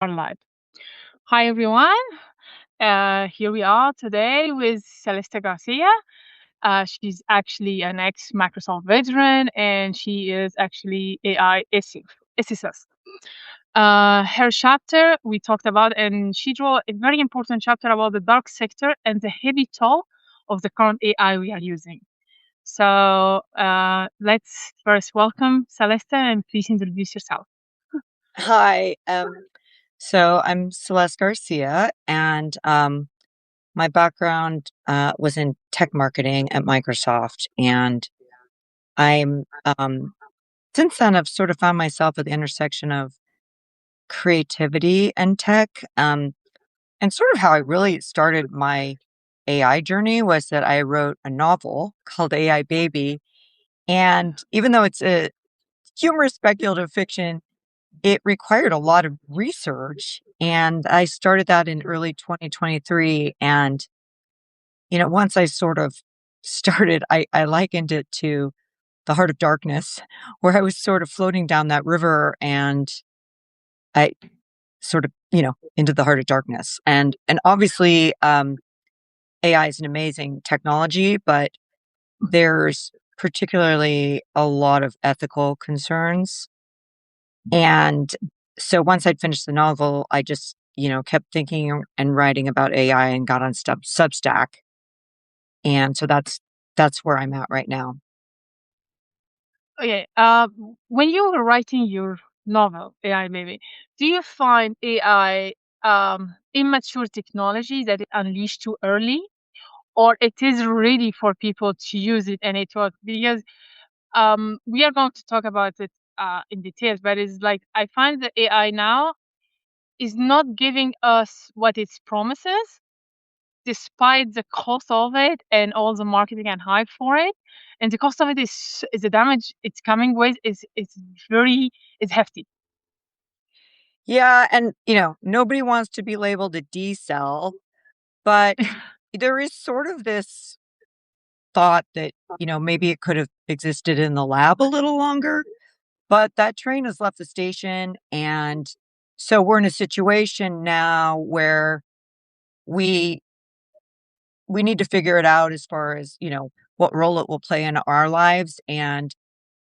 live. Hi, everyone. Here we are today with Celeste Garcia. She's actually an ex Microsoft veteran and she is actually AI ethicist. Her chapter we talked about, and she drew a very important chapter about the dark sector and the heavy toll of the current AI we are using. So let's first welcome Celeste and please introduce yourself. Hi. So I'm Celeste Garcia, and my background was in tech marketing at Microsoft. And I'm since then I've sort of found myself at the intersection of creativity and tech. And sort of how I really started my AI journey was that I wrote a novel called AI Baby. And even though it's a humorous speculative fiction, it required a lot of research, and I started that in early 2023. And, once I sort of started, I likened it to the heart of darkness, where I was sort of floating down that river and I sort of, into the heart of darkness. And obviously, AI is an amazing technology, but there's particularly a lot of ethical concerns. And so once I'd finished the novel, I just, kept thinking and writing about AI and got on Substack. And so that's where I'm at right now. Okay. When you were writing your novel, AI Baby, do you find AI immature technology that it unleashed too early, or it is ready for people to use it and it works? Because we are going to talk about it in details, but it's like I find the AI now is not giving us what it promises, despite the cost of it and all the marketing and hype for it. And the cost of it is the damage it's coming with is very is hefty. Yeah. And, nobody wants to be labeled a decel, but there is sort of this thought that, maybe it could have existed in the lab a little longer, but that train has left the station. And so we're in a situation now where we we need to figure it out as far as, what role it will play in our lives. And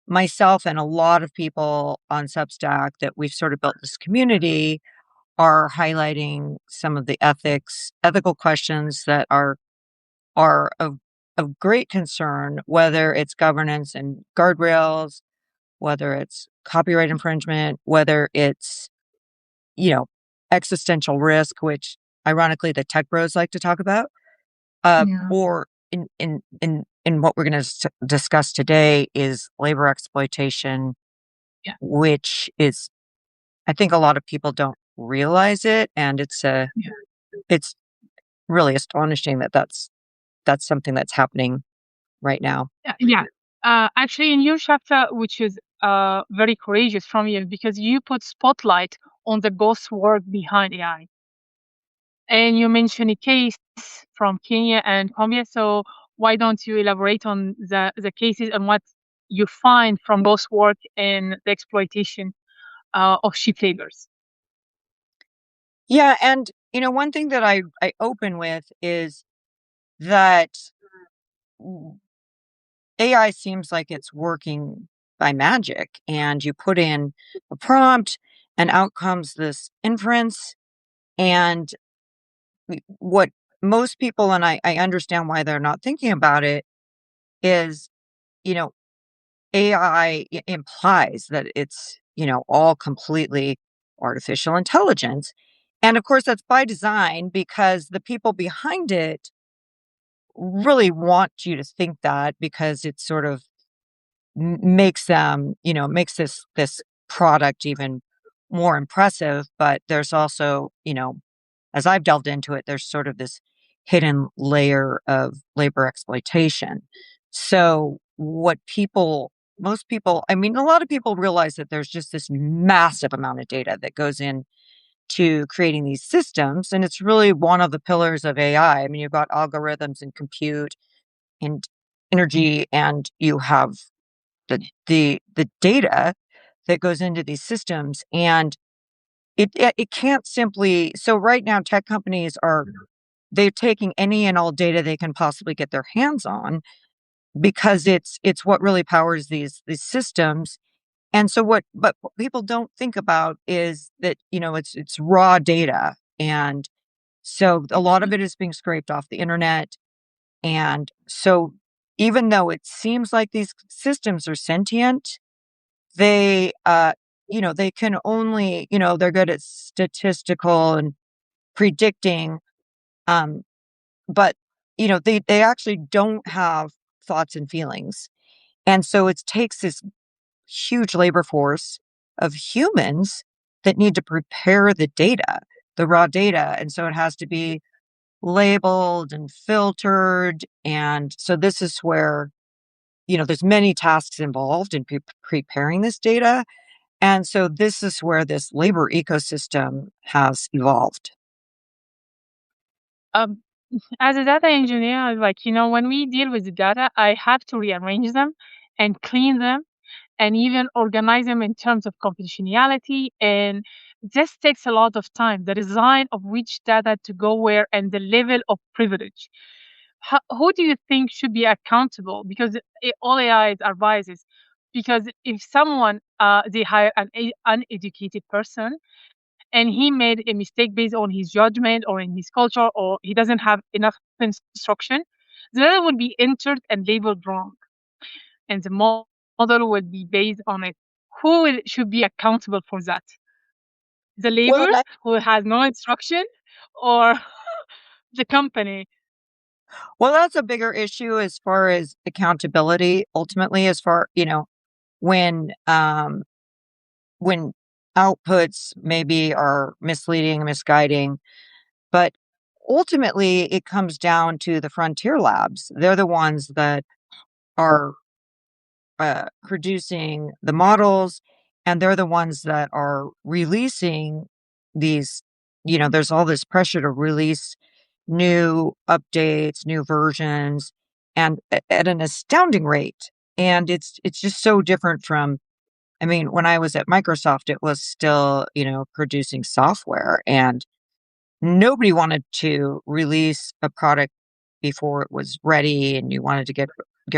myself and a lot of people on Substack that we've sort of built this community are highlighting some of the ethical questions that are of great concern, whether it's governance and guardrails, whether it's copyright infringement, whether it's, you know, existential risk, which ironically the tech bros like to talk about. Yeah. Or in what we're going to discuss today is labor exploitation, Yeah. which is, I think a lot of people don't realize it, and Yeah. it's really astonishing that that's something that's happening right now. Yeah. Yeah. Actually, in your chapter, which is very courageous from you, because you put spotlight on the ghost work behind AI, and you mentioned a case from Kenya and Colombia. So why don't you elaborate on the cases and what you find from ghost work and the exploitation of sheep laborers? Yeah, and one thing that I open with is that AI seems like it's working by magic, and you put in a prompt and out comes this inference. And what most people, and I understand why they're not thinking about it, is, you know, AI implies that it's, all completely artificial intelligence. And of course, that's by design because the people behind it really want you to think that because it sort of makes them, makes this product even more impressive. But there's also, as I've delved into it, there's sort of this hidden layer of labor exploitation. So most people, I mean, a lot of people realize that there's just this massive amount of data that goes in to creating these systems. And it's really one of the pillars of AI. I mean, you've got algorithms and compute and energy, and you have the data that goes into these systems. And it can't simply. So right now, tech companies are they're taking any and all data they can possibly get their hands on because it's what really powers these systems. And so what people don't think about is that, it's raw data. And so a lot of it is being scraped off the internet. And so even though it seems like these systems are sentient, they they can only, they're good at statistical and predicting, um but they actually don't have thoughts and feelings. And so it takes this huge labor force of humans that need to prepare the data, the raw data. And so it has to be labeled and filtered. And so this is where, there's many tasks involved in preparing this data. And so this is where this labor ecosystem has evolved. Um, as a data engineer, like, when we deal with the data, I have to rearrange them and clean them and even organize them in terms of confidentiality. And this takes a lot of time, the design of which data to go where and the level of privilege. Who do you think should be accountable? Because all AIs are biases. Because if someone, they hire an uneducated person and he made a mistake based on his judgment or in his culture, or he doesn't have enough instruction, the data will be entered and labeled wrong, and the model will be based on it. Should be accountable for that? The Well, laborers who has no instruction, or the company? that's a bigger issue as far as accountability. Ultimately, as far, when when outputs maybe are misleading, misguiding, but ultimately it comes down to the frontier labs. They're the ones that are producing the models, and they're the ones that are releasing these. There's all this pressure to release new updates, new versions, and at an astounding rate. And it's just so different from, I mean, when I was at Microsoft, it was still, producing software, and nobody wanted to release a product before it was ready, and you wanted to get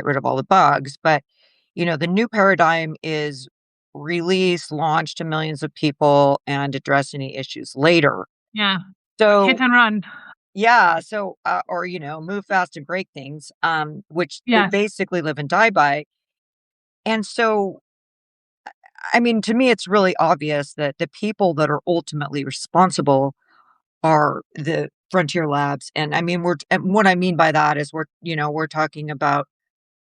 rid of all the bugs. But, the new paradigm is release, launch to millions of people, and address any issues later. Yeah, hit So, and run. yeah, so or move fast and break things, which they Yes. basically live and die by. And so, I mean, to me, it's really obvious that the people that are ultimately responsible are the frontier labs. And I mean, and what I mean by that is we're talking about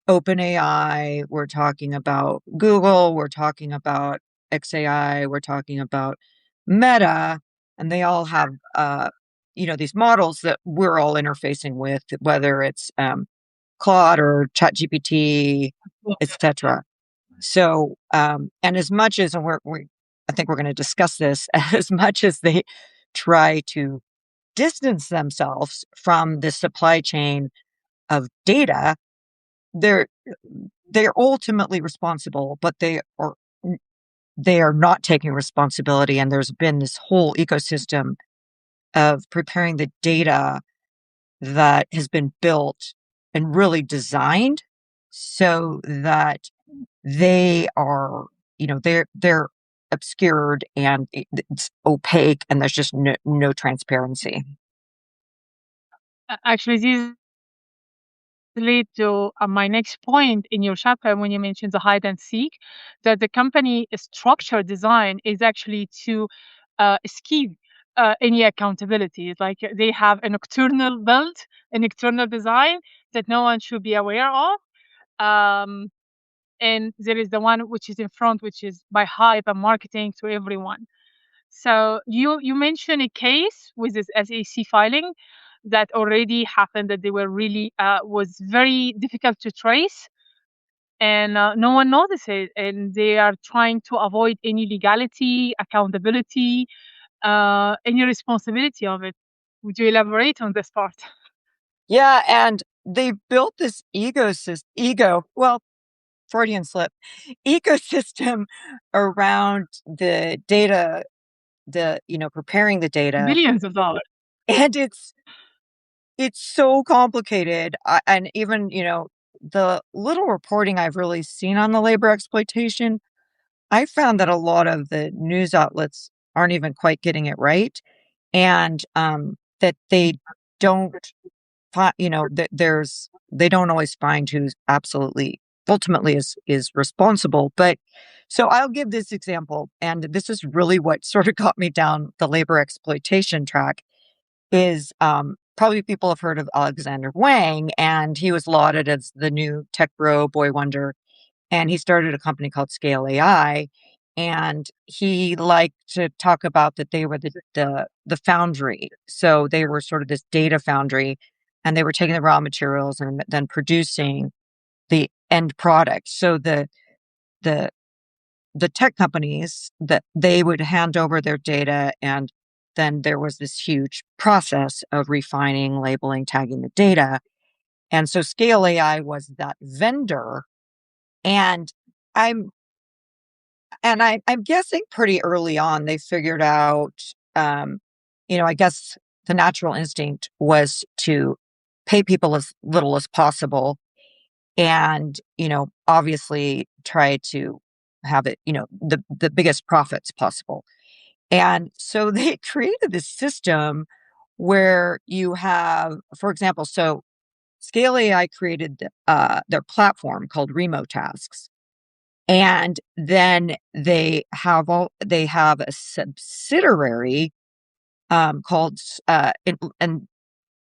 OpenAI, we're talking about Google, we're talking about XAI, we're talking about Meta, and they all have, these models that we're all interfacing with, whether it's Claude or ChatGPT, etc. So, and as much as, and I think we're going to discuss this, as much as they try to distance themselves from the supply chain of data, they're they're ultimately responsible, but they are not taking responsibility. And there's been this whole ecosystem of preparing the data that has been built and really designed so that they are, they're obscured, and it's opaque, and there's just no transparency. Actually, this lead to my next point in your chapter when you mentioned the hide and seek, that the company structure design is actually to escape any accountability. It's like they have an external build, an external design that no one should be aware of. Um, and there is the one which is in front, which is by hype and marketing to everyone. So you mentioned a case with this SEC filing that already happened, that they were really was very difficult to trace, and no one noticed it, and they are trying to avoid any legality, accountability, any responsibility of it. Would you elaborate on this part? Yeah, and they built this well, Freudian slip, ecosystem around the data preparing the data, Billions of dollars. and it's so complicated. And even, the little reporting I've really seen on the labor exploitation, I found that a lot of the news outlets aren't even quite getting it right. And that they don't that they don't always find who's absolutely ultimately is responsible. But so I'll give this example, and this is really what sort of got me down the labor exploitation track. Is probably people have heard of Alexander Wang, and he was lauded as the new tech bro boy wonder, and he started a company called Scale AI. And he liked to talk about that they were the foundry. So they were sort of this data foundry, and they were taking the raw materials and then producing the end product. So the the tech companies, that they would hand over their data, and then there was this huge process of refining, labeling, tagging the data. And so Scale AI was that vendor. And I'm I'm guessing pretty early on they figured out, I guess the natural instinct was to pay people as little as possible, and, obviously try to have it, the biggest profits possible. And so they created this system where you have, for example, so Scale AI created their platform called Remote Tasks. And then they have a subsidiary called and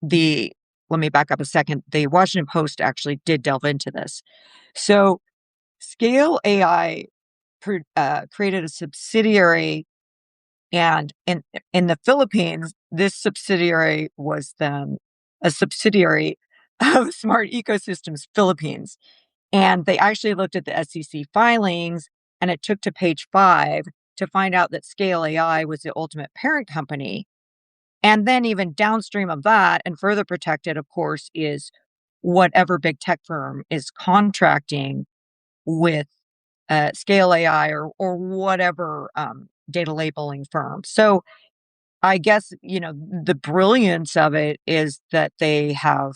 the let me back up a second. The Washington Post actually did delve into this. So Scale AI created a subsidiary, and in the Philippines, this subsidiary was then a subsidiary of Smart Ecosystems Philippines. And they actually looked at the SEC filings, and it took to page 5 to find out that Scale AI was the ultimate parent company. And then even downstream of that, and further protected, of course, is whatever big tech firm is contracting with Scale AI, or whatever data labeling firm. So I guess, the brilliance of it is that they have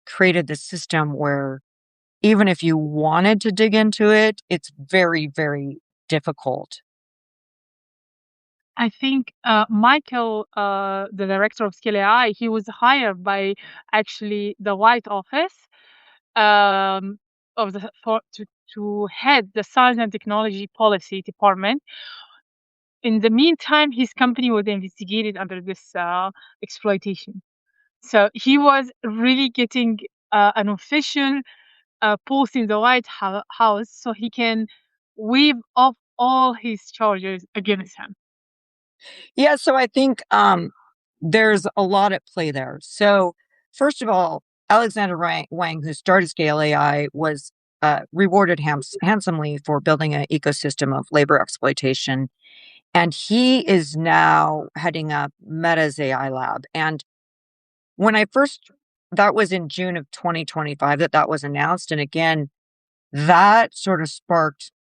created this system where even if you wanted to dig into it, it's very, very difficult. I think Michael, the director of Scale AI, he was hired by actually the White Office um, of the for to head the Science and Technology Policy Department. In the meantime, his company was investigated under this exploitation. So he was really getting an official post in the House so he can waive off all his charges against him. Yeah, so I think there's a lot at play there. So, first of all, Alexander Wang, who started Scale AI, was rewarded handsomely for building an ecosystem of labor exploitation. And he is now heading up Meta's AI lab. And when that was in June of 2025 that was announced. And again, that sort of sparked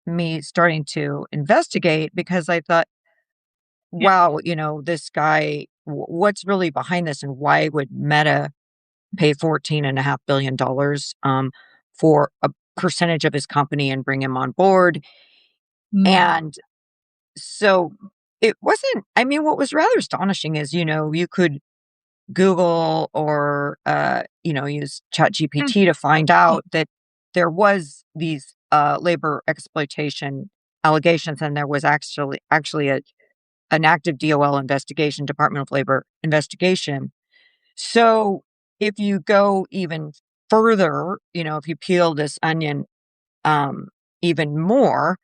me starting to investigate, because I thought, Yeah. wow, this guy, what's really behind this, and why would Meta pay $14.5 billion for a percentage of his company and bring him on board? Mm. And so it wasn't, I mean, what was rather astonishing is, you could Google or, use Mm. ChatGPT to find out that there was these labor exploitation allegations, and there was actually an active DOL investigation, Department of Labor investigation. So if you go even further, if you peel this onion even more,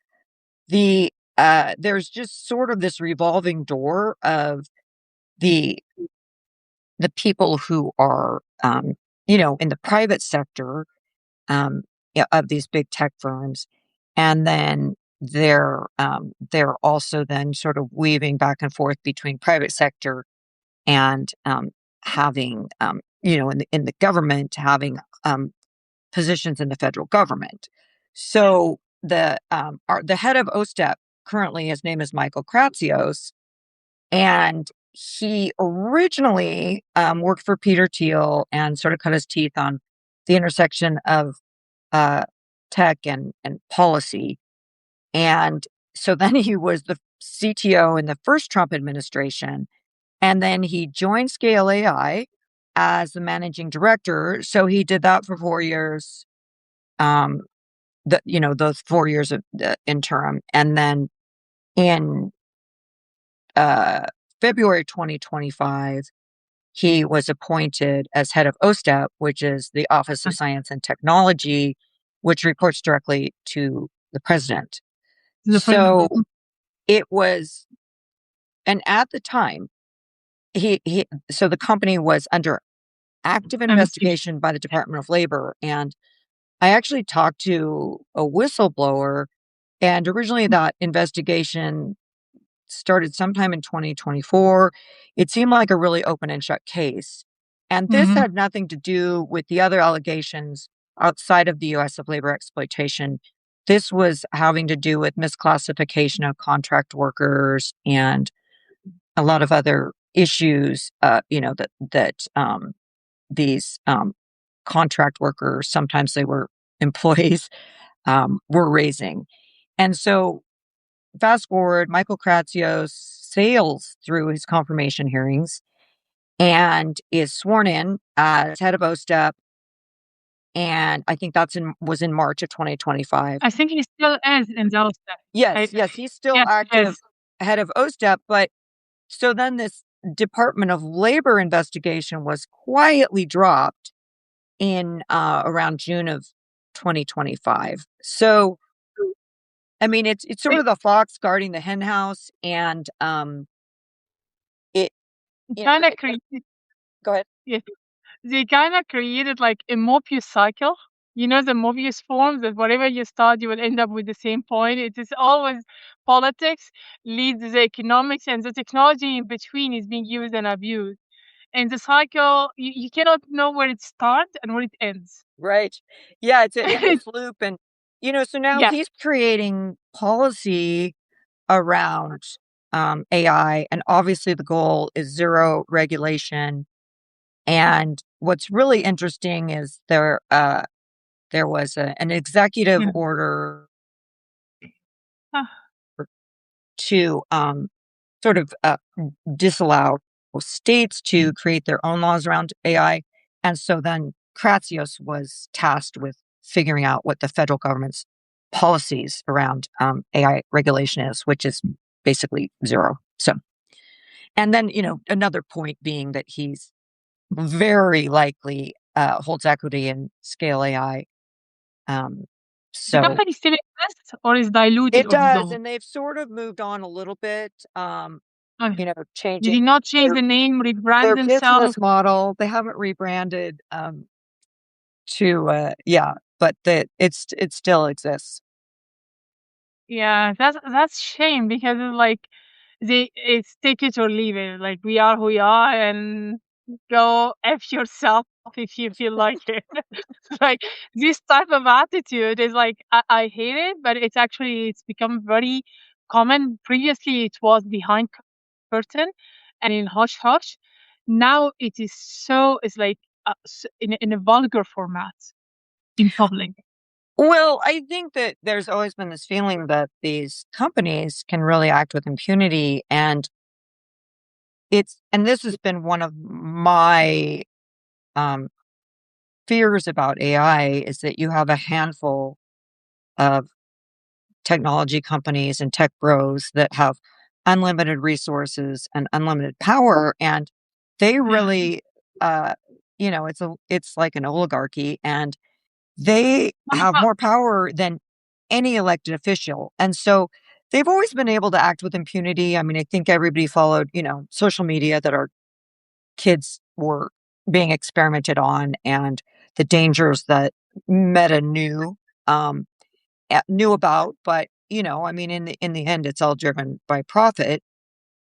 there's just sort of this revolving door of the the people who are, in the private sector, yeah, of these big tech firms, and then they're also then sort of weaving back and forth between private sector and having, in the government, having positions in the federal government. So the head of OSTEP currently, his name is Michael Kratsios, And he originally worked for Peter Thiel and sort of cut his teeth on the intersection of uh, tech and policy. And so then he was the CTO in the first Trump administration. And then he joined Scale AI as the managing director. So he did that for 4 years. Those 4 years of the interim. And then in uh, February 2025, he was appointed as head of OSTEP, which is the Office of Science and Technology, which reports directly to the president. The So president. it was, and at the time, so the company was under active Investigation. investigation by the Department of Labor. And I actually talked to a whistleblower, and originally that investigation started sometime in 2024. It seemed like a really open and shut case. And this Mm-hmm. had nothing to do with the other allegations outside of the US of labor exploitation. This was having to do with misclassification of contract workers and a lot of other issues, that these contract workers, sometimes they were employees, were raising. And so fast forward, Michael Kratsios sails through his confirmation hearings and is sworn in as head of OSTEP. And I think was in March of 2025. I think he still is in those days. Yes, he's still Yes, he active is. head of OSTEP. But so then this Department of Labor investigation was quietly dropped in around June of 2025. So, I mean, it's sort They of the fox guarding the hen house. And it, you know, kind of created. go ahead. Yes, they kind of created like a Mobius cycle. You know the Mobius forms that whatever you start, you will end up with the same point. It is always politics leads the economics, and the technology in between is being used and abused. And the cycle, you cannot know where it starts and where it ends. Right. Yeah, it's an endless loop. And, so now Yeah. he's creating policy around AI. And obviously, the goal is zero regulation. And what's really interesting is there was an executive Yeah. order Ah, to sort of disallow states to create their own laws around AI. And so then Kratsios was tasked with figuring out what the federal government's policies around AI regulation is, which is basically zero. So, and then, another point being that he's very likely holds equity in Scale AI. Um, the so company still exists or is diluted it or does. dissolved? And they've sort of moved on a little bit, Okay. Did changing he not change their the name, rebrand their themselves? business model. They haven't rebranded, yeah, but it still exists. Yeah, that's shame because it's like it's take it or leave it. Like we are who we are, and go f yourself if you feel like it. Like this type of attitude is like I hate it, but it's become very common. Previously, it was behind curtain and in hush hush. Now it is it's like in a vulgar format in public. Well, I think that there's always been this feeling that these companies can really act with impunity, and this has been one of my um, fears about AI is that you have a handful of technology companies and tech bros that have unlimited resources and unlimited power, and they Yeah. really, uh, it's like an oligarchy, and they have more power than any elected official. And so they've always been able to act with impunity. I mean, I think everybody followed, social media that our kids were being experimented on, and the dangers that Meta um, knew about. But, I mean, in the end, it's all driven by profit.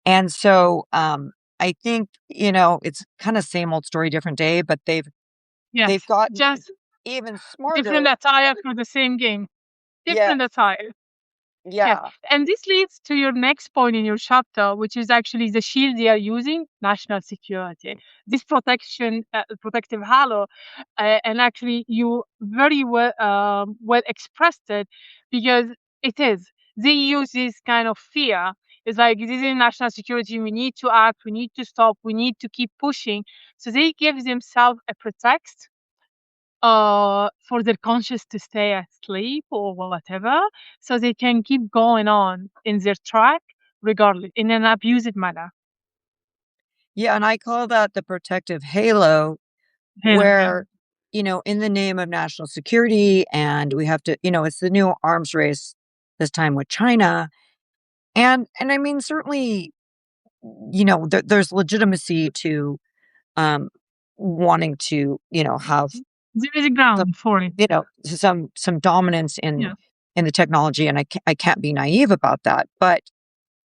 And so I think, it's kind of same old story, different day, but Yes, they've gotten just even different smarter. attire for the same game. Yeah. Different attire. Yes, Yeah. and this leads to your next point in your chapter, which is actually the shield they are using, national security. This protection, protective halo, and actually you very well expressed it, because it is. They use this kind of fear. It's like, this is national security. We need to act. We need to stop. We need to keep pushing. So they give themselves a pretext for their conscience to stay asleep or whatever, so they can keep going on in their track regardless, in an abusive manner. Yeah, and I call that the protective halo, Halo, yeah. where, in the name of national security, and we have to, it's the new arms race this time with China. And I mean, certainly, there's legitimacy to um wanting to, have There is a some, ground for it. some dominance Yeah. in the technology, and I can't be naive about that. But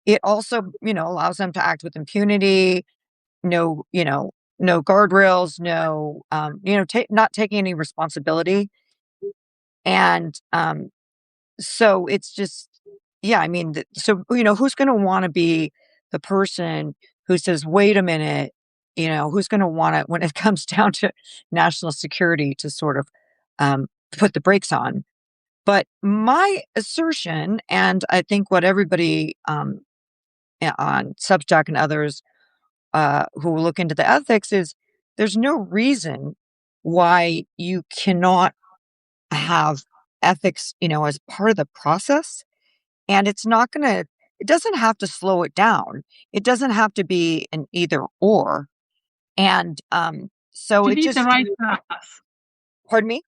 it also, allows them to act with impunity, no, no guardrails, no, not taking any responsibility. And so it's just, yeah, I mean, so, who's going to want to be the person who says, wait a minute, who's going to want to, when it comes down to national security, to sort of put the brakes on. But my assertion, and I think what everybody on Substack and others who look into the ethics, is there's no reason why you cannot have ethics, as part of the process. And it doesn't have to slow it down. It doesn't have to be an either or. And so To it lead the just, right path. pardon me?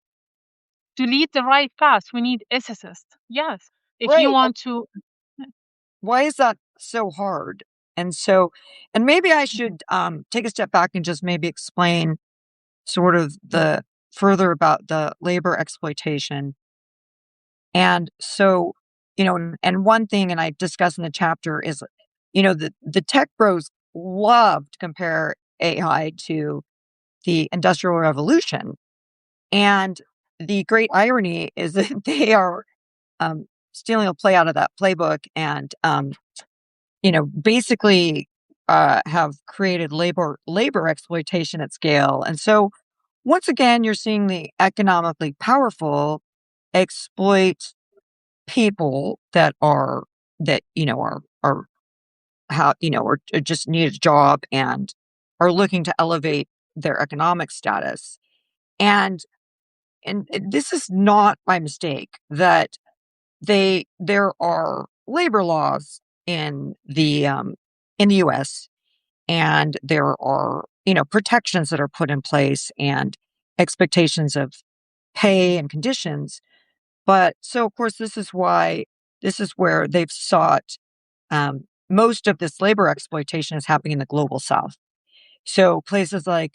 To lead the right path, we need ethicists. Yes. If you Right. want to. Why is that so hard? And so, and maybe I should take a step back and just maybe explain sort of the further about the labor exploitation. And so, and one thing, and I discuss in the chapter, is, the tech bros love to compare AI to the Industrial Revolution. And the great irony is that they are stealing a play out of that playbook, and, basically have created labor exploitation at scale. And so, once again, you're seeing the economically powerful exploit people that are how, or just need a job and are looking to elevate their economic status. And this is not by mistake that there are labor laws in the US, and there are, protections that are put in place, and expectations of pay and conditions. But so, of course, this is where they've sought, most of this labor exploitation is happening in the global south. So places like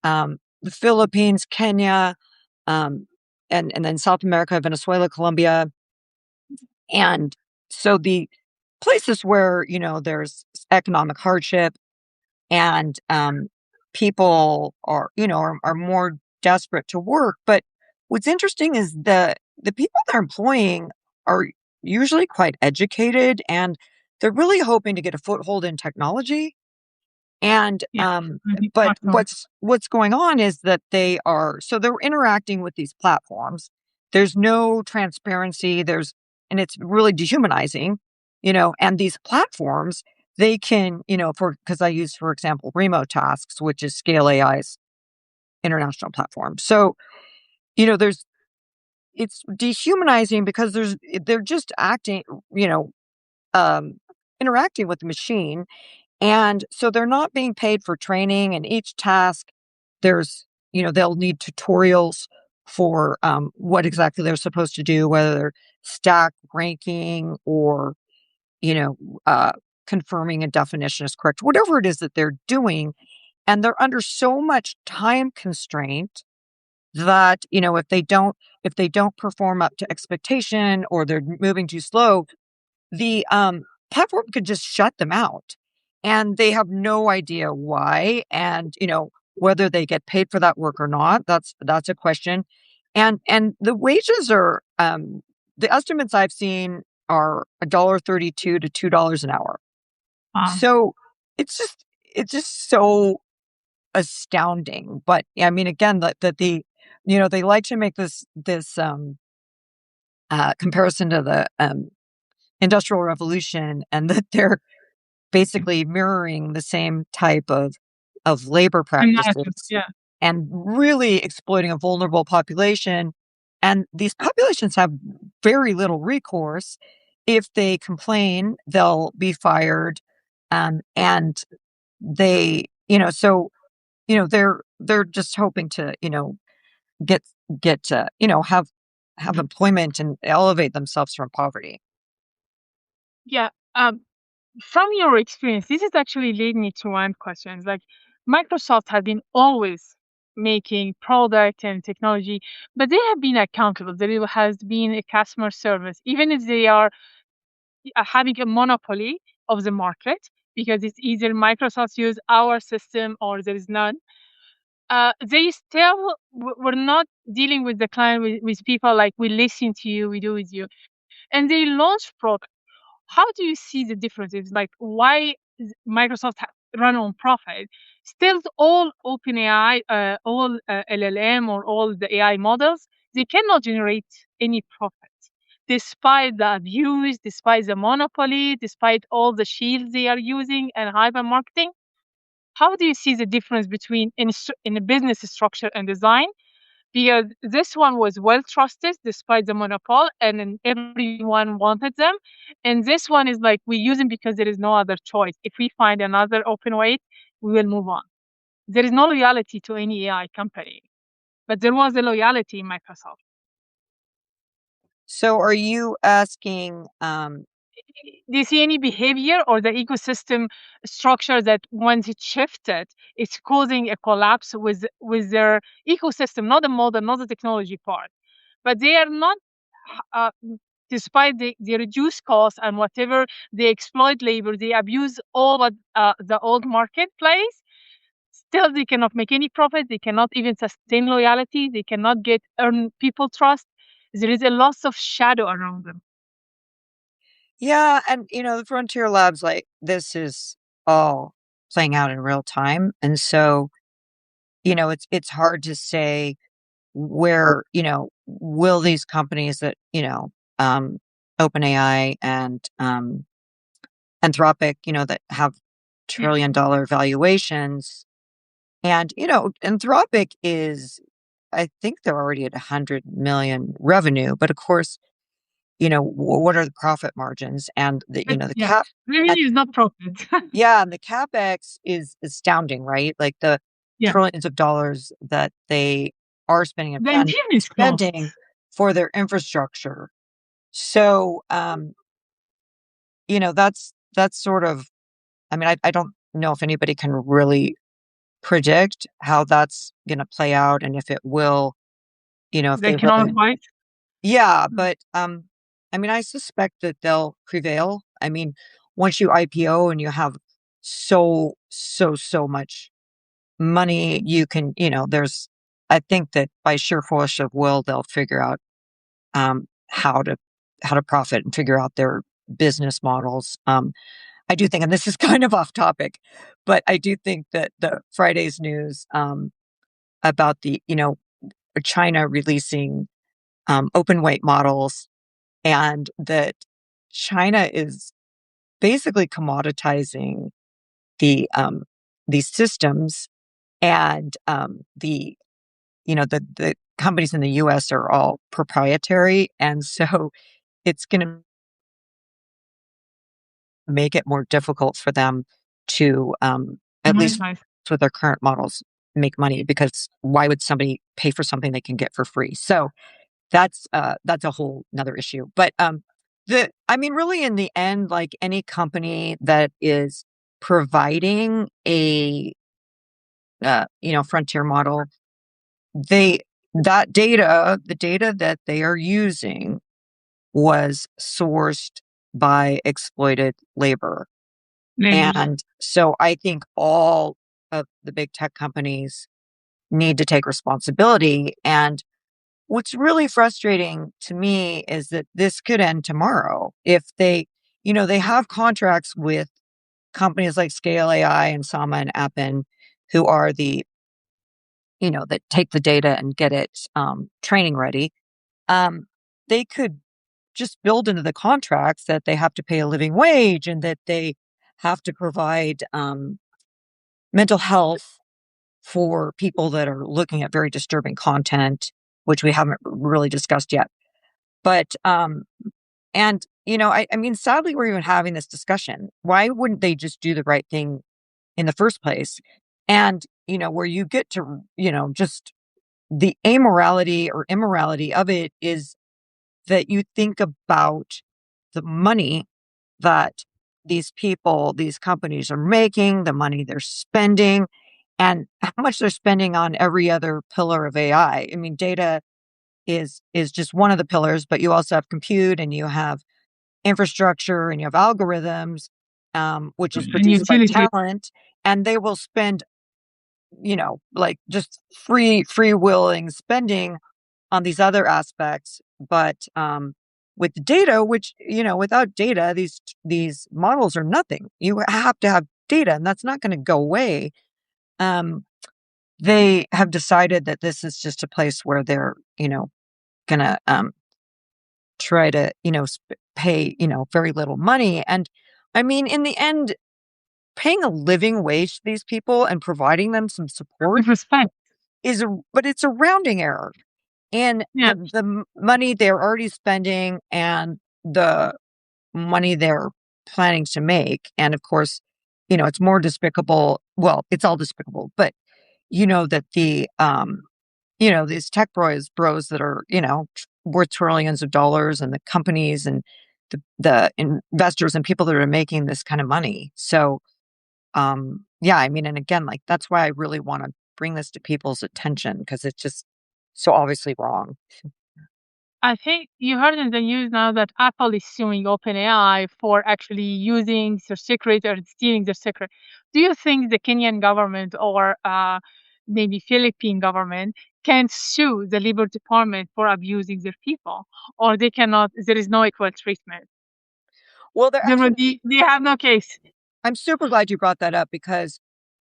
the Philippines, Kenya, um, and then South America, Venezuela, Colombia. And so the places where, there's economic hardship, and people are more desperate to work. But what's interesting is the people they're employing are usually quite educated, and they're really hoping to get a foothold in technology. And Yeah. Maybe but platform. what's going on is that they're interacting with these platforms. There's no transparency. And it's really dehumanizing, and these platforms, they can, because I use, for example, remote tasks, which is Scale AI's international platform. So, there's it's dehumanizing because they're just acting, you know, um, interacting with the machine. And so they're not being paid for training. And each task, they'll need tutorials for what exactly they're supposed to do, whether they're stack ranking, or, you know, uh, confirming a definition is correct, whatever it is that they're doing. And they're under so much time constraint that, if they don't perform up to expectation, or they're moving too slow, the platform could just shut them out, and they have no idea why. And, whether they get paid for that work or not, that's a question. And the wages are, the estimates I've seen are $1.32 to $2 an hour. Um, So it's just so astounding. But I mean, again, that they like to make this comparison to the Industrial Revolution, and that they're basically mirroring the same type of labor Imagine, practices yeah, and really exploiting a vulnerable population. And these populations have very little recourse. If they complain, they'll be fired. And they, so, they're just hoping to, get, have employment and elevate themselves from poverty. yeah. From your experience, this is actually leading me to one question. Like Microsoft has been always making product and technology, but they have been accountable. There has been a customer service, even if they are having a monopoly of the market, because it's either Microsoft use our system or there is none. They still were not dealing with the client with people like we listen to you, we do with you, and they launched product. How do you see the differences? Like why Microsoft run on profit? Still, all OpenAI, all LLM or all the AI models, they cannot generate any profit, despite the abuse, despite the monopoly, despite all the shields they are using and hyper marketing. How do you see the difference between in a business structure and design? Because this one was well trusted despite the monopoly, and then everyone wanted them. And this one is like we use them because there is no other choice. If we find another open way, we will move on. There is no loyalty to any AI company, but there was a loyalty in Microsoft. So are you asking, Do you see any behavior or the ecosystem structure that once it shifted, it's causing a collapse with their ecosystem, not the model, not the technology part, but they are not. Uh, Despite the reduced cost and whatever they exploit labor, they abuse all what the old marketplace. Still, they cannot make any profit. They cannot even sustain loyalty. They cannot get earn people trust. There is a loss of shadow around them. yeah, and the Frontier Labs, like, this is all playing out in real time. And so, it's hard to say where, will these companies that, OpenAI and Anthropic, that have Yeah, trillion-dollar valuations. And, Anthropic is, I think they're already at 100 million revenue, but of course, what are the profit margins? And but the yeah, cap, and, revenue is not profit. yeah, and the capex is astounding, right? Like the Yeah, trillions of dollars that they are spending and the plan interior spending costs. for their infrastructure. So, that's sort of, I mean, I don't know if anybody can really predict how that's going to play out, and if it will, if The they really, economic bite. yeah. Mm. But I mean, I suspect that they'll prevail. I mean, once you IPO and you have so much money, you can, there's, I think that by sheer force of will, they'll figure out how to profit and figure out their business models. I do think, and this is kind of off topic, but I do think that the Friday's news about the, China releasing open weight models, and that China is basically commoditizing the these systems, and the companies in the US are all proprietary, and so it's going to make it more difficult for them to, at least Monetize. with their current models, make money, because why would somebody pay for something they can get for free? So that's a whole another issue. But the I mean, really, in the end, like any company that is providing a frontier model, they that data, the data that they are using, was sourced by exploited labor. Labels. And so I think all of the big tech companies need to take responsibility. And what's really frustrating to me is that this could end tomorrow if they have contracts with companies like Scale AI and Sama and Appen, who are that take the data and get it training ready. Um, they could just build into the contracts that they have to pay a living wage and that they have to provide mental health for people that are looking at very disturbing content, which we haven't really discussed yet. But and I mean, sadly, we're even having this discussion. Why wouldn't they just do the right thing in the first place? And where you get to just the amorality or immorality of it is that you think about the money that these people, these companies are making, the money they're spending, and how much they're spending on every other pillar of AI. I mean, data is just one of the pillars, but you also have compute and you have infrastructure and you have algorithms, which is and produced by utility. talent, and they will spend, like just free willing spending on these other aspects. But with the data, which without data, these models are nothing. You have to have data, and that's not going to go away. Um, they have decided that this is just a place where they're going to try to pay very little money. And I mean, in the end, paying a living wage to these people and providing them some support With respect. but it's a rounding error. And Yeah. the money they're already spending and the money they're planning to make, and of course, it's more despicable. Well, it's all despicable, but that these tech bros that are, worth trillions of dollars, and the companies and the investors and people that are making this kind of money. So, yeah, I mean, and again, like, that's why I really want to bring this to people's attention because it's just so obviously wrong. I think you heard in the news now that Apple is suing OpenAI for actually using their secret or stealing their secret. Do you think the Kenyan government or maybe Philippine government can sue the Labor Department for abusing their people, or they cannot? There is no equal treatment. Well, there There will actually, be. They have no case. I'm super glad you brought that up because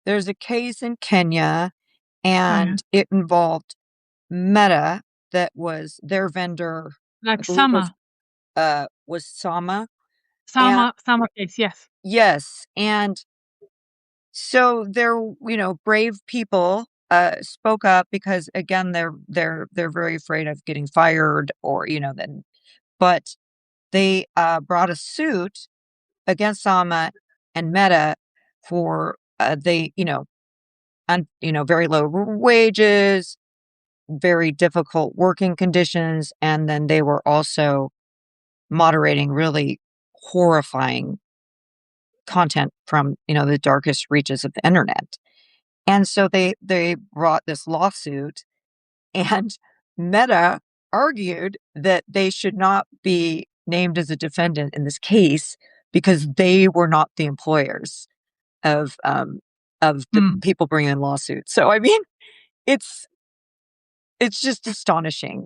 there's a case in Kenya Uh, and it involved Meta, that was their vendor, I like believe Sama, was Sama. And Sama case. Yes. yes, and so they're, brave people spoke up because again they're very afraid of getting fired or then, but they brought a suit against Sama and Meta for they very low wages, very difficult working conditions, and then they were also moderating really horrifying content from the darkest reaches of the internet. And so they brought this lawsuit, and Meta argued that they should not be named as a defendant in this case because they were not the employers of the Hmm. people bringing lawsuits. So I mean, it's it's just astonishing,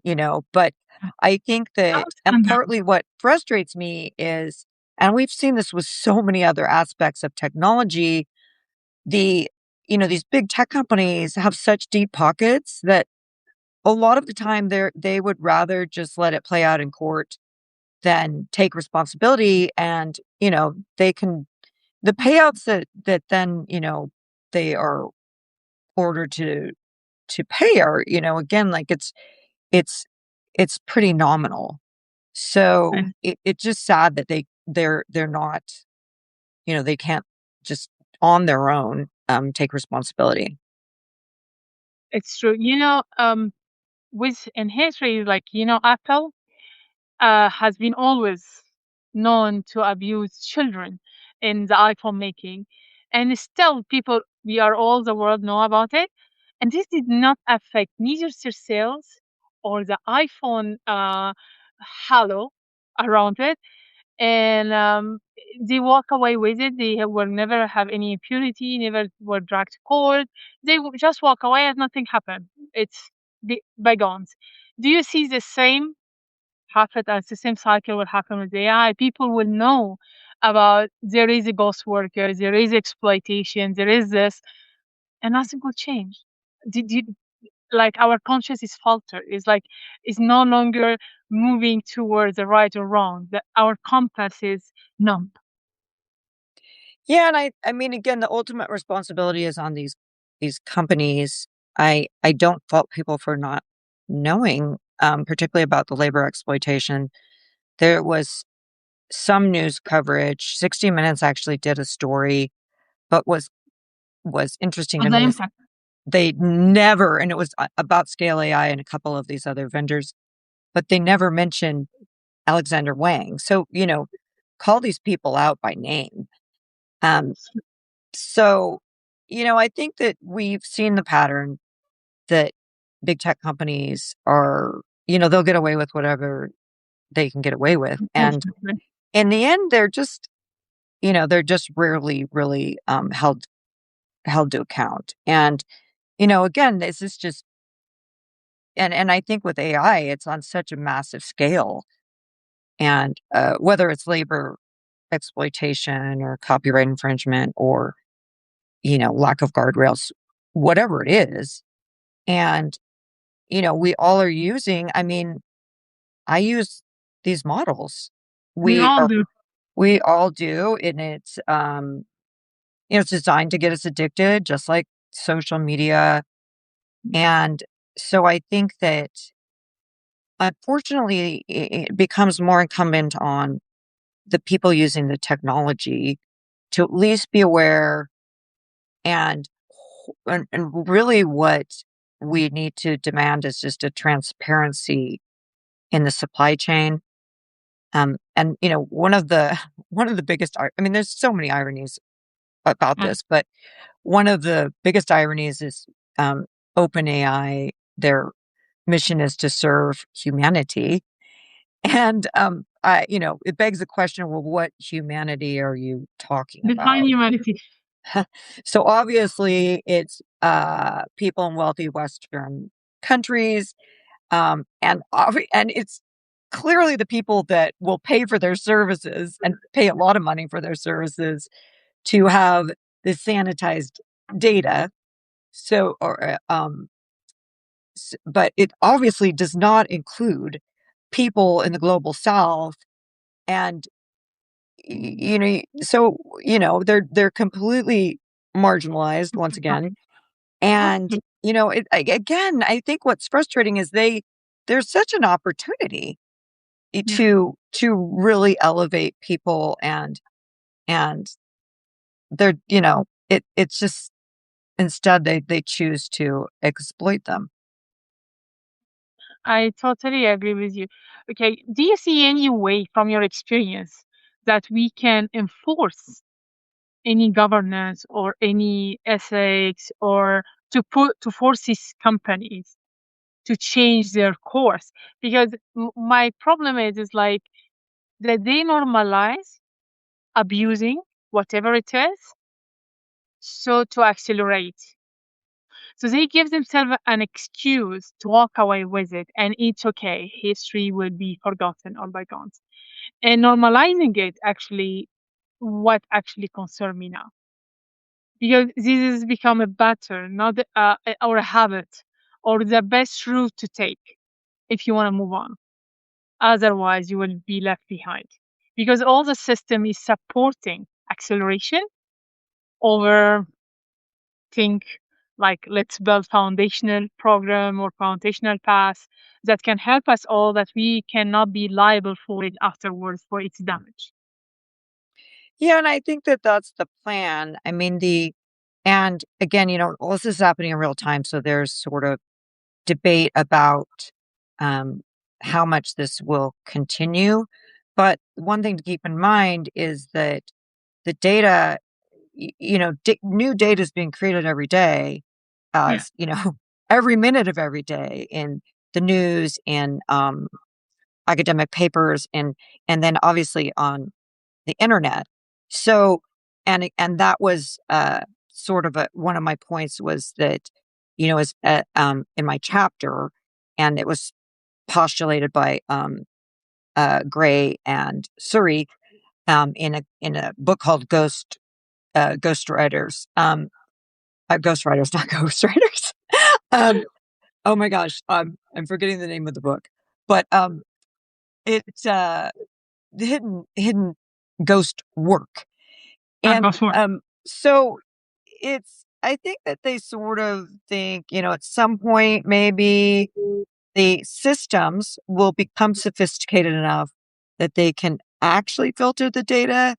but I think that, How and scandal. partly what frustrates me is, and we've seen this with so many other aspects of technology, the these big tech companies have such deep pockets that a lot of the time they would rather just let it play out in court than take responsibility. And they can, the payouts that then they are ordered to pay are, again, like it's it's pretty nominal. So And it's just sad that they're not, they can't just on their own take responsibility. it's true. With in history, like Apple has been always known to abuse children in the iPhone making, and still people, we are all the world know about it, and this did not affect neither their sales or the iPhone halo around it, and they walk away with it. They will never have any impunity, never were dragged to court. They just walk away as nothing happened. It's the bygones. Do you see the same happen as the same cycle will happen with AI? People will know about there is a ghost worker, there is exploitation, there is this, and nothing will change. Did you like our conscience is faltered? Is like is no longer moving towards the right or wrong. That our compass is numb. Yeah, and I mean, again, the ultimate responsibility is on these companies. I don't fault people for not knowing, particularly about the labor exploitation. There was some news coverage. 60 Minutes actually did a story, but was interesting On to the me is impact. they never, and it was about Scale AI and a couple of these other vendors, but they never mentioned Alexander Wang. So, call these people out by name. Um, so, I think that we've seen the pattern that big tech companies are, they'll get away with whatever they can get away with. And Definitely. in the end, they're just rarely really held to account. And, again, this is just, and I think with AI, it's on such a massive scale. And whether it's labor exploitation or copyright infringement or, lack of guardrails, whatever it is. And, we all are using, I mean, I use these models. We We all are, do. we all do. And it's designed to get us addicted, just like social media. And so I think that unfortunately it becomes more incumbent on the people using the technology to at least be aware and and really what we need to demand is just a transparency in the supply chain. And one of the one of the biggest I mean, there's so many ironies about Yeah. this, but one of the biggest ironies is OpenAI, their mission is to serve humanity. And it begs the question, well, what humanity are you talking Define about? humanity. So obviously it's people in wealthy Western countries. And it's clearly the people that will pay for their services and pay a lot of money for their services to have the sanitized data. So, but it obviously does not include people in the global South, and they're completely marginalized once again. And again, I think what's frustrating is there's such an opportunity Yeah. to really elevate people, and it's just instead they choose to exploit them. I totally agree with you. Okay, do you see any way from your experience that we can enforce any governance or any ethics or to force these companies to change their course? Because my problem is like that they normalize abusing whatever it is, so to accelerate. So they give themselves an excuse to walk away with it, and it's okay. History will be forgotten or bygones. And normalizing it actually, what actually concerns me now, because this has become a pattern, not or a habit, or the best route to take if you want to move on. Otherwise, you will be left behind because all the system is supporting acceleration over think like let's build foundational program or foundational path that can help us all that we cannot be liable for it afterwards for its damage. Yeah, and I think that that's the plan. I mean, and again, all this is happening in real time, so there's sort of debate about um, how much this will continue. But one thing to keep in mind is that the data, new data is being created every day, Yeah, every minute of every day in the news, in academic papers, and then obviously on the internet. So, and that was sort of one of my points was that, is in my chapter, and it was postulated by Gray and Surrey in a book called Ghost Writers. Ghost Writers, not Ghost Writers. Oh my gosh, I'm forgetting the name of the book, but it's the hidden ghost work, and Go for it. so it's. I think that they sort of think, at some point maybe the systems will become sophisticated enough that they can actually filter the data.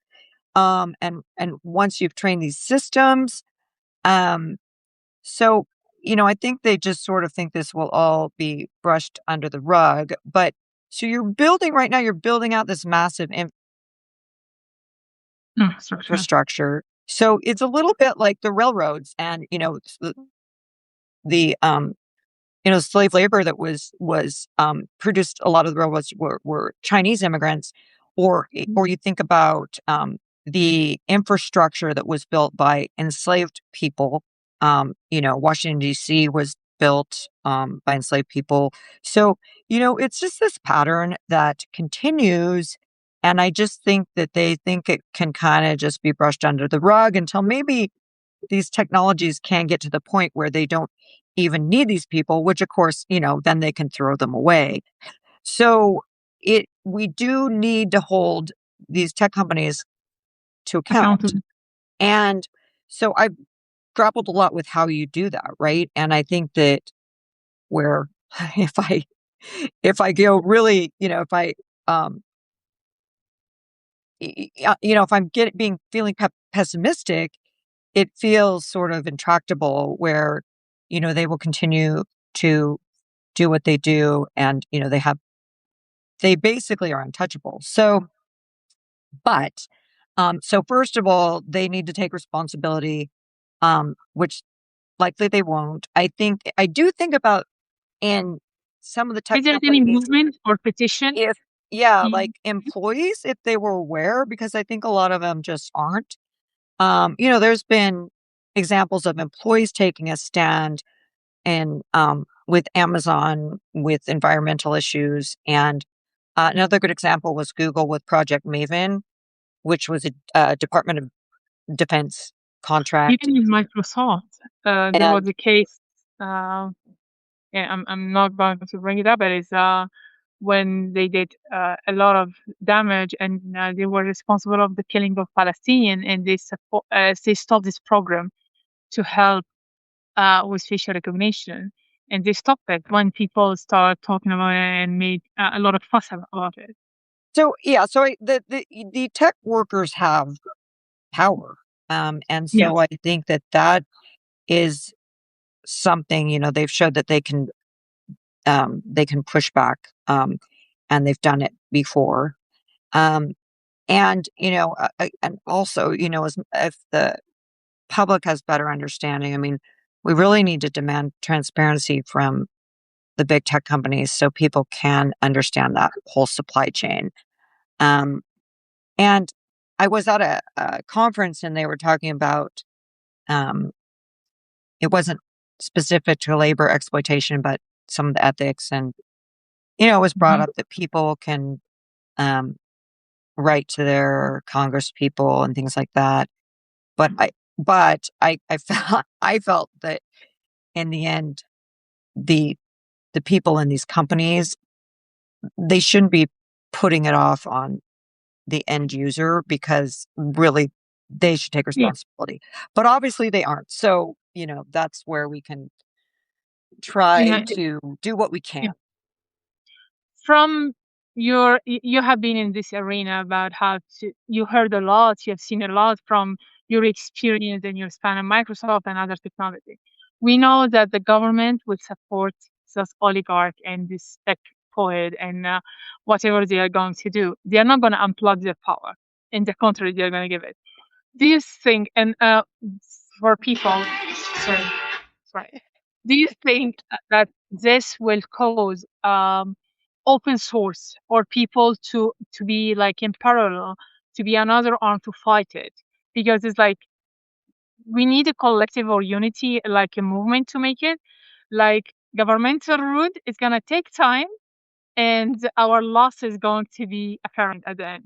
And once you've trained these systems, um, so, I think they just sort of think this will all be brushed under the rug. But so right now, you're building out this massive Structure. infrastructure. So it's a little bit like the railroads and, the slave labor that was produced. A lot of the railroads were Chinese immigrants, or you think about the infrastructure that was built by enslaved people. Washington D.C. was built by enslaved people. So it's just this pattern that continues. And I just think that they think it can kind of just be brushed under the rug until maybe these technologies can get to the point where they don't even need these people, which of course, then they can throw them away. So we do need to hold these tech companies to account. Accountable. And so I've grappled a lot with how you do that, right? And I think that where if I go really, if I if I'm feeling pessimistic, it feels sort of intractable where, they will continue to do what they do. And, they basically are untouchable. But, so first of all, they need to take responsibility, which likely they won't. I do think about in some of the tech Is there any companies, movement or petition? if, yeah, Mm. like employees, if they were aware, because I think a lot of them just aren't. There's been examples of employees taking a stand and with Amazon with environmental issues. And another good example was Google with Project Maven, which was a Department of Defense contract. Even in Microsoft, there was And a case. Uh, yeah, I'm not going to bring it up, but it's when they did a lot of damage, and they were responsible of the killing of Palestinian, and they stopped this program to help with facial recognition, and they stopped it when people start talking about it and made a lot of fuss about it. so, yeah, the tech workers have power. And so Yes. I think that is something, they've showed that they can push back, and they've done it before. Um, and, and also, as if the public has better understanding, I mean, we really need to demand transparency from the big tech companies so people can understand that whole supply chain. Um, and I was at a conference and they were talking about, um, it wasn't specific to labor exploitation, but some of the ethics. And, it was brought Mhm. up that people can um, write to their Congress people and things like that. But I felt I felt that in the end, the people in these companies, they shouldn't be putting it off on the end user because really they should take Yeah. responsibility. But obviously they aren't. So, that's where we can try Yeah. to do what we can. Yeah. From you have been in this arena about how to you heard a lot, you have seen a lot from your experience and your span of Microsoft and other technology. We know that the government will support this oligarch and this tech poet and whatever they are going to do. They are not going to unplug their power. In the contrary, they are going to give it. Do you think, and for people, sorry, sorry, do you think that this will cause open source or people to be like in parallel, to be another arm to fight it? Because it's like we need a collective or unity, like a movement to make it. Like governmental route is gonna take time, and our loss is going to be apparent at the end.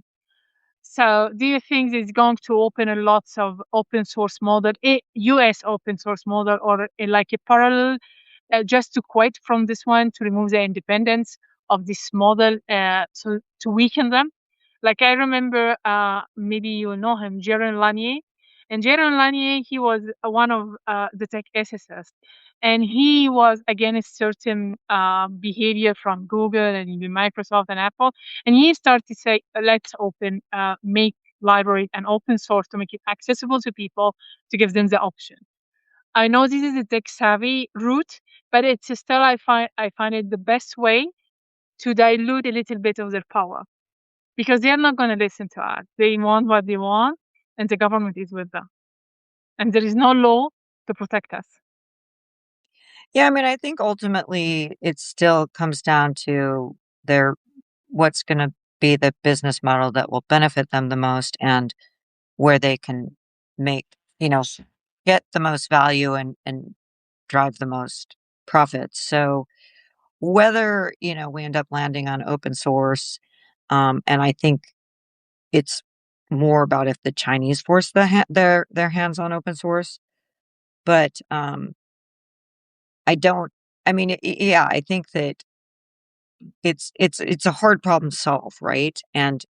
So, do you think it's going to open a lots of open source model, a US open source model, or like a parallel, just to quit from this one to remove the independence of this model, so to weaken them? Like I remember, maybe you know him, Jaron Lanier. And Jaron Lanier, he was one of the tech ethicists, and he was against certain behavior from Google and even Microsoft and Apple. And he started to say, let's open, make library and open source to make it accessible to people, to give them the option. I know this is a tech savvy route, but it's still I find it the best way to dilute a little bit of their power, because they're not going to listen to us. They want what they want, and the government is with them, and there is no law to protect us. Yeah, I mean, I think ultimately it still comes down to their what's gonna be the business model that will benefit them the most and where they can make, you know, get the most value and drive the most profits. So whether, we end up landing on open source, and I think it's more about if the Chinese force their hands on open source, but, I don't I mean, yeah, I think that it's a hard problem to solve, right? And,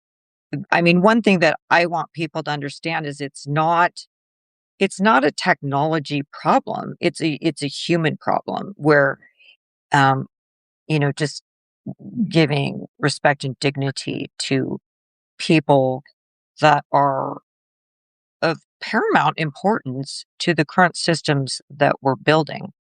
I mean, one thing that I want people to understand is it's not a technology problem, it's a human problem where, um, just giving respect and dignity to people that are of paramount importance to the current systems that we're building.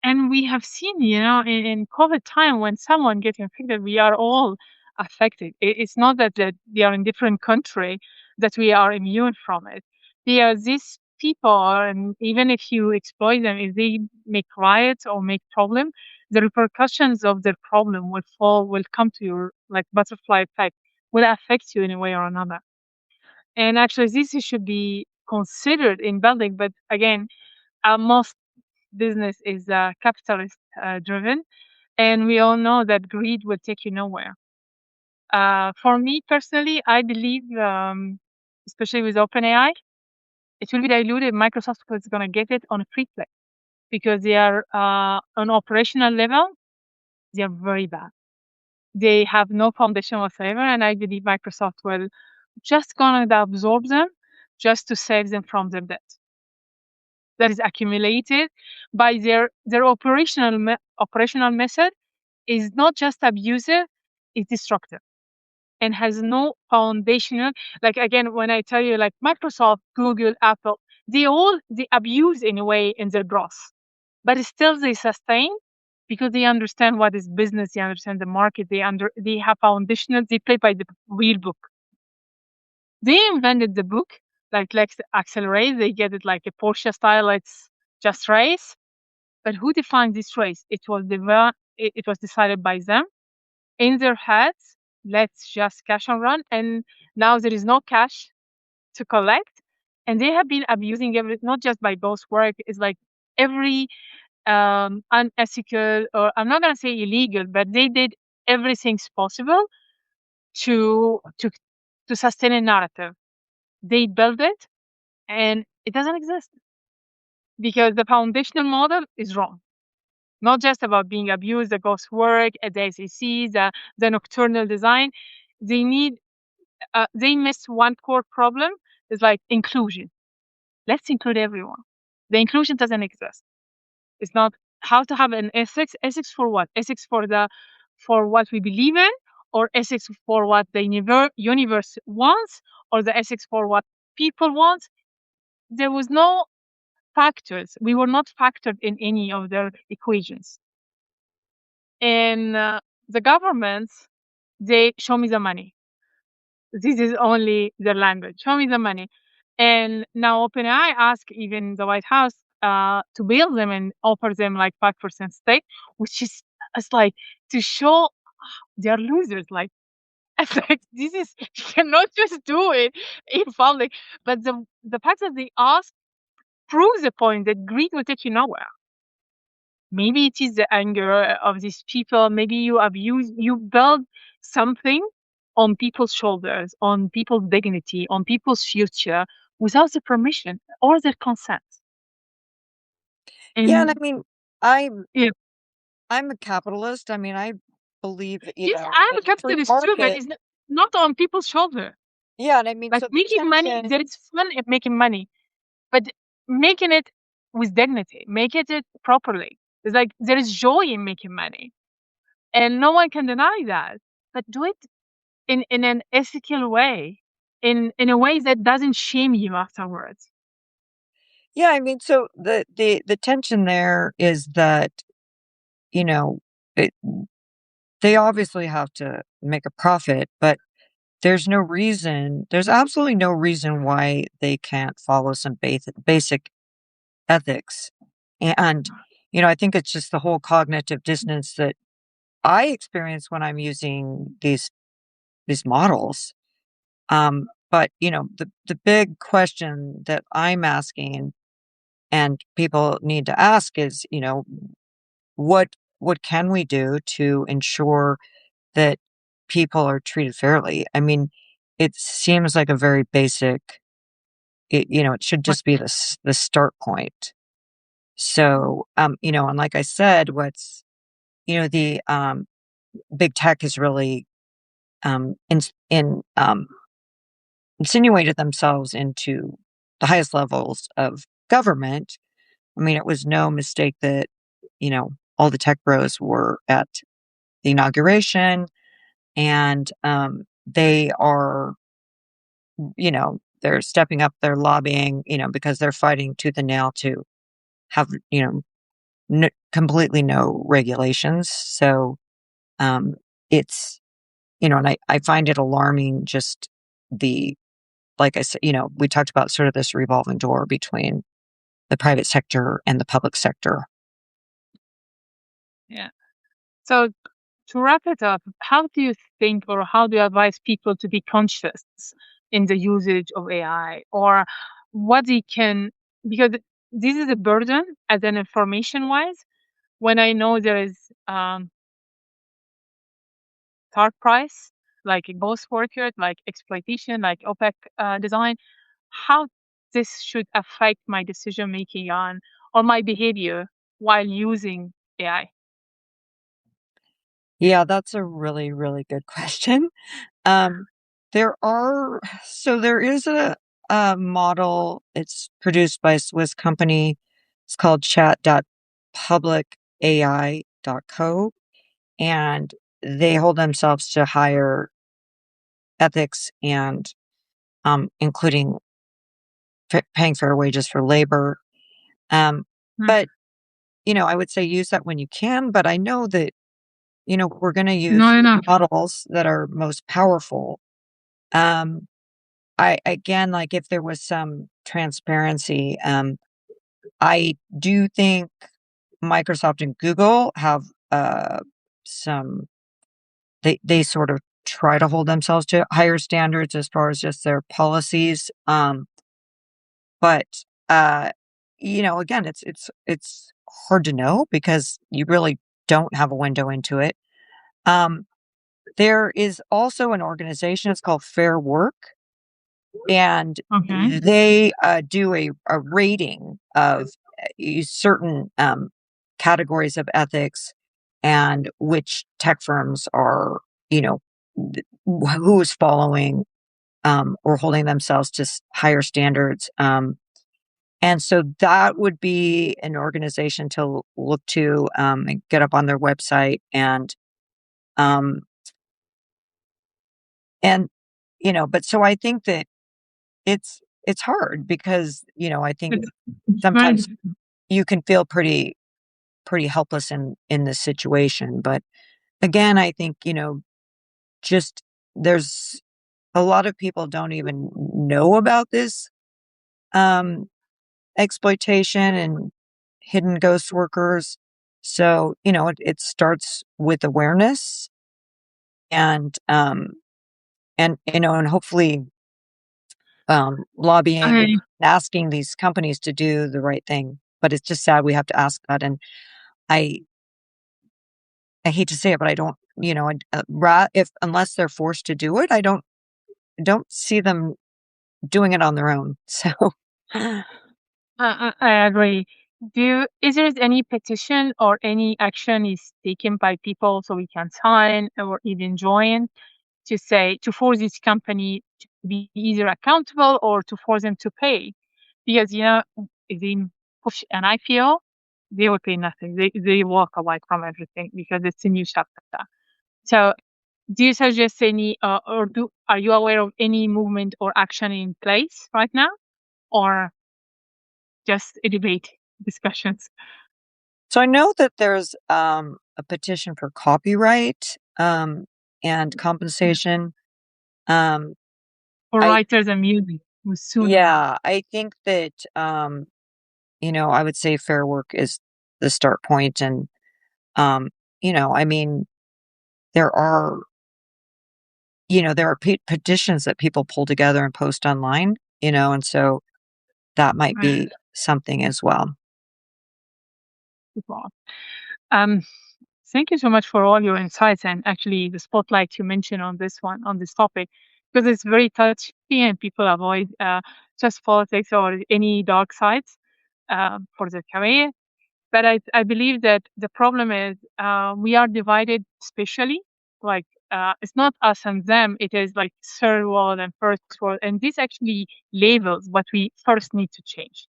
And we have seen, in COVID time, when someone gets infected, we are all affected. It's not that they are in different country that we are immune from it. They are these people, and even if you exploit them, if they make riots or make problem, the repercussions of their problem will come to your like butterfly effect, will affect you in a way or another. And actually, this should be considered in building. But again, most business is capitalist driven, and we all know that greed will take you nowhere. For me personally, I believe, especially with OpenAI, it will be diluted. Microsoft is going to get it on a free play because they are on operational level, they are very bad. They have no foundation whatsoever, and I believe Microsoft will just going to absorb them just to save them from their debt that is accumulated by their operational method is not just abusive, it's destructive and has no foundational. Like again, when I tell you like Microsoft, Google, Apple, they abuse in a way in their growth, but still they sustain because they understand what is business, they understand the market, they have foundational, they play by the real book. They invented the book, like let's accelerate, they get it like a Porsche style, let's just race. But who defined this race? It was decided by them in their heads. Let's just cash and run. And now there is no cash to collect. And they have been abusing every, not just by both work, it's like every unethical, or I'm not gonna say illegal, but they did everything possible to to to sustain a narrative. They built it and it doesn't exist because the foundational model is wrong. Not just about being abused, the ghost work, the SEC, the nocturnal design. They need, they miss one core problem is like inclusion. Let's include everyone. The inclusion doesn't exist. It's not how to have an ethics. Ethics for what? Ethics for what we believe in, or ethics for what the universe wants, or the ethics for what people want. There was no factors. We were not factored in any of their equations. And the governments, they show me the money. This is only the language. Show me the money. And now OpenAI ask even the White House to bail them and offer them like 5% stake, which is it's like to show they're losers. Like it's like this is you cannot just do it in public. But the fact that they ask proves the point that greed will take you nowhere. Maybe it is the anger of these people. Maybe you build something on people's shoulders, on people's dignity, on people's future without the permission or their consent. Yeah, and I And mean, I'm yeah, I'm a capitalist. I mean, I believe, yes, I'm in a free capitalist too, but market. it's not on people's shoulder. Yeah, and I mean, Like so the making money, tension. there is fun in making money, but making it with dignity, make it properly. It's like there is joy in making money, and no one can deny that. But do it in an ethical way, in a way that doesn't shame you afterwards. Yeah, I mean, so the tension there is that, you know, it, they obviously have to make a profit, but there's absolutely no reason why they can't follow some basic ethics. And, I think it's just the whole cognitive dissonance that I experience when I'm using these models. But the big question that I'm asking and people need to ask is, what can we do to ensure that people are treated fairly? I mean, it seems like a very basic. It should What? just be the start point. So, and like I said, the big tech has really insinuated themselves into the highest levels of government. I mean, it was no mistake that, all the tech bros were at the inauguration, and they're stepping up, they're lobbying, because they're fighting tooth and nail to have, completely no regulations. So, it's, and I find it alarming just the, like I said, we talked about sort of this revolving door between the private sector and the public sector. Yeah. So to wrap it up, how do you think or how do you advise people to be conscious in the usage of AI or what they can, because this is a burden as an information wise, when I know there is third price, like a ghost worker, like exploitation, like OPEC design, how this should affect my decision making on or my behavior while using AI. Yeah, that's a really, really good question. Um, there is a model. It's produced by a Swiss company. It's called chat.publicai.co, and they hold themselves to higher ethics and, including paying fair wages for labor. Um, Hmm. but, I would say use that when you can, but I know that, we're going to use Not enough. models that are most powerful. Um, I again, like if there was some transparency, I do think Microsoft and Google have some they sort of try to hold themselves to higher standards as far as just their policies. But uh, again, it's hard to know because you really don't have a window into it. Um, there is also an organization. It's called Fair Work, and Okay. they do a rating of certain categories of ethics and which tech firms are, who is following or holding themselves to higher standards. And so that would be an organization to look to and get up on their website um, and but so I think that it's hard because I think It's very sometimes difficult. you can feel pretty helpless in this situation. But again, I think, just there's a lot of people don't even know about this um, exploitation and hidden ghost workers. So, it starts with awareness and, and hopefully lobbying and I asking these companies to do the right thing. But it's just sad we have to ask that. And I I hate to say it, but I don't, if unless they're forced to do it, I don't see them doing it on their own. So, I agree. Is there any petition or any action is taken by people so we can sign or even join to say to force this company to be either accountable or to force them to pay? Because if they push an IPO, they will pay nothing. They walk away from everything because it's a new chapter. So do you suggest any or do are you aware of any movement or action in place right now, or just a debate discussions so I know that there's a petition for copyright and compensation. Um, for I writers and music will soon? Yeah, I think that I would say fair work is the start point, and um, I mean, there are petitions that people pull together and post online, and so that might Right. be something as well. People. Um, Thank you so much for all your insights and actually the spotlight you mentioned on this one, on this topic, because it's very touchy and people avoid just politics or any dark sides for their career. But I believe that the problem is we are divided, especially like it's not us and them, it is like third world and first world. And this actually labels what we first need to change.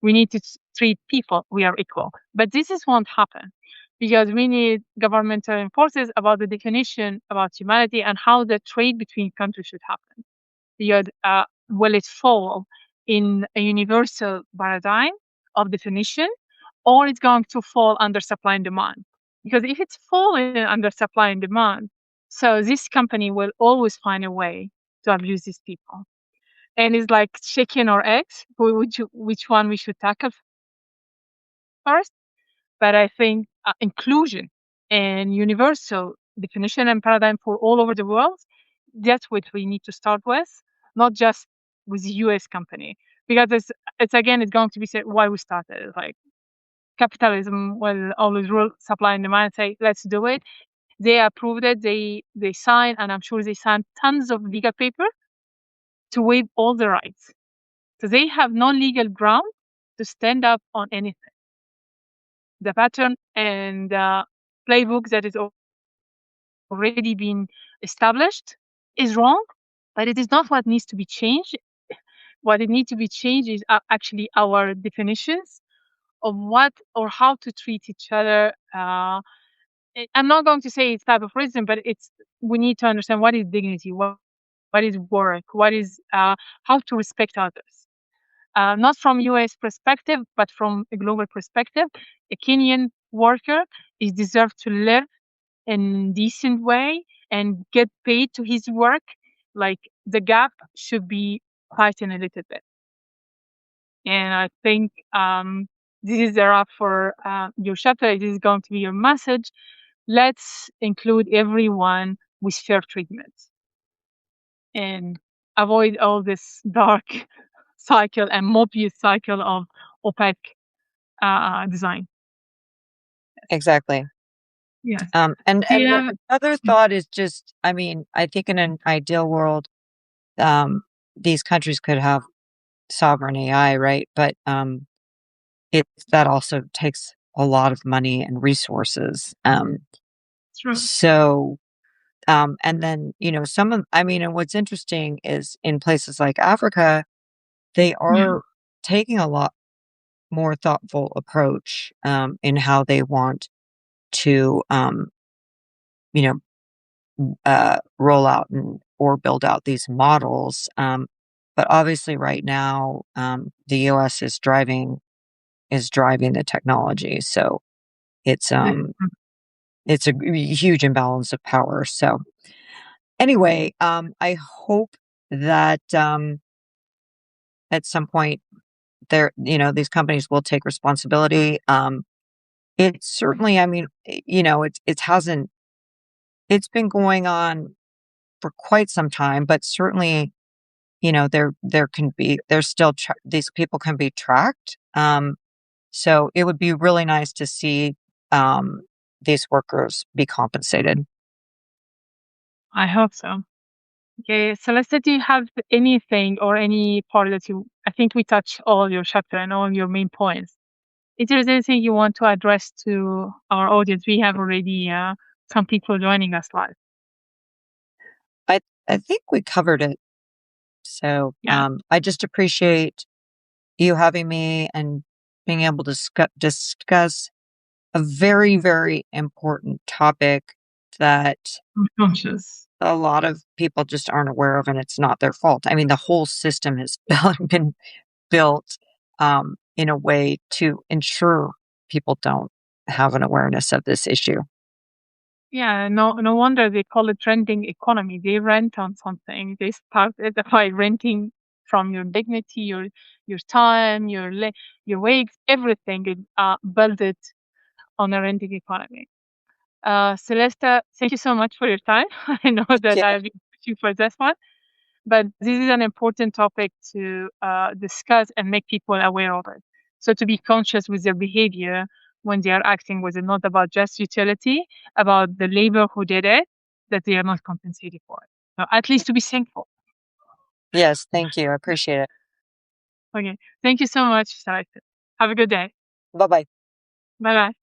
We need to treat people we are equal, but this is won't happen because we need governmental enforces about the definition about humanity and how the trade between countries should happen. Because will it fall in a universal paradigm of definition, or it's going to fall under supply and demand? Because if it's falling under supply and demand, so this company will always find a way to abuse these people. And it's like chicken or eggs. Which one we should tackle first? But I think inclusion and universal definition and paradigm for all over the world, that's what we need to start with, not just with the US company. Because it's again, it's going to be said why we started. It's like capitalism will always rule supply and demand, say, let's do it. They approved it, they signed, and I'm sure they signed tons of legal paper to waive all the rights. So they have no legal ground to stand up on anything. The pattern and playbook that is already been established is wrong, but it is not what needs to be changed. What it needs to be changed is actually our definitions of what or how to treat each other. I'm not going to say it's type of racism, but it's we need to understand what is dignity, what is work, what is how to respect others. Not from US perspective, but from a global perspective. A Kenyan worker is deserved to live in decent way and get paid to his work. Like the gap should be tightened a little bit. And I think this is the wrap for your chapter. This is going to be your message. Let's include everyone with fair treatment and avoid all this dark cycle and Mobius cycle of opaque design. Exactly. Yes. And Do you the have other thought is just, I mean, I think in an ideal world, um, these countries could have sovereign AI, right? But that also takes a lot of money and resources. true? So and then, and what's interesting is in places like Africa, they Yeah. are taking a lot more thoughtful approach in how they want to, you roll out or build out these models. But obviously, right now, the U.S. is driving the technology, so it's um it's a huge imbalance of power. So anyway, I hope that at some point these companies will take responsibility. It's certainly, I mean, it's been going on for quite some time, but certainly, there's still these people can be tracked. So it would be really nice to see these workers be compensated. I hope so. Okay, Celeste, do you have anything or any part that I think we touched all your chapter and all your main points. If there's anything you want to address to our audience, we have already some people joining us live. I I think we covered it. So Yeah, I just appreciate you having me and being able to discuss a very, very important topic that I'm conscious. a lot of people just aren't aware of, and it's not their fault. I mean, the whole system has been built in a way to ensure people don't have an awareness of this issue. Yeah, no wonder they call it renting economy. They rent on something. They start it by renting from your dignity, your time, your wage, everything. Build it on a renting economy. Celeste, thank you so much for your time. I know that Yeah. I've been pushing for this one, but this is an important topic to discuss and make people aware of it. So to be conscious with their behavior when they are acting was not about just utility, about the labor who did it, that they are not compensated for it. So at least to be thankful. Yes, thank you. I appreciate it. Okay. Thank you so much, Celeste. Have a good day. Bye bye. Bye bye.